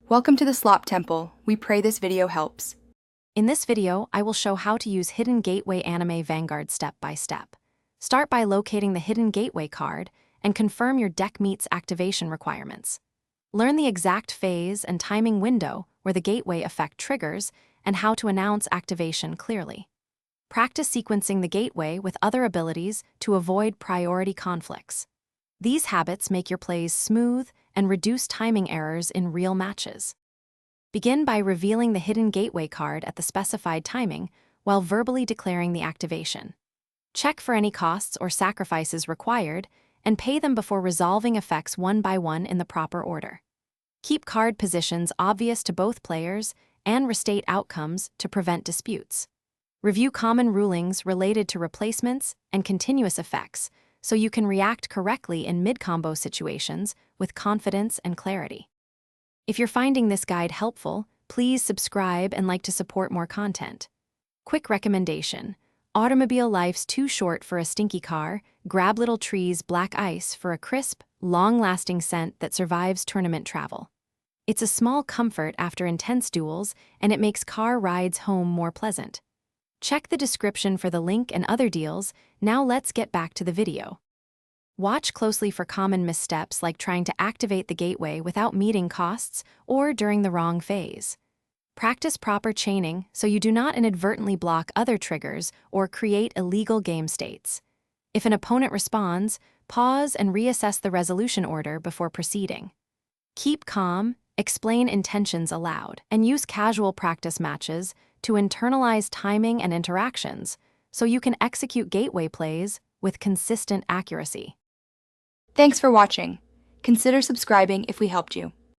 Welcome to the Slop Temple. We pray this video helps. In this video, I will show how to use Hidden Gateway Anime Vanguard step by step. Start by locating the Hidden Gateway card and confirm your deck meets activation requirements. Learn the exact phase and timing window where the gateway effect triggers and how to announce activation clearly. Practice sequencing the gateway with other abilities to avoid priority conflicts. These habits make your plays smooth and reduce timing errors in real matches. Begin by revealing the Hidden Gateway card at the specified timing while verbally declaring the activation. Check for any costs or sacrifices required and pay them before resolving effects one by one in the proper order. Keep card positions obvious to both players and restate outcomes to prevent disputes. Review common rulings related to replacements and continuous effects so you can react correctly in mid-combo situations with confidence and clarity. If you're finding this guide helpful, please subscribe and like to support more content. Quick recommendation: automobile life's too short for a stinky car, grab Little Tree's Black Ice for a crisp, long-lasting scent that survives tournament travel. It's a small comfort after intense duels, and it makes car rides home more pleasant. Check the description for the link and other deals. Now let's get back to the video. Watch closely for common missteps like trying to activate the gateway without meeting costs or during the wrong phase. Practice proper chaining so you do not inadvertently block other triggers or create illegal game states. If an opponent responds, pause and reassess the resolution order before proceeding. Keep calm, explain intentions aloud, and use casual practice matches to internalize timing and interactions so you can execute gateway plays with consistent accuracy. Thanks for watching. Consider subscribing if we helped you.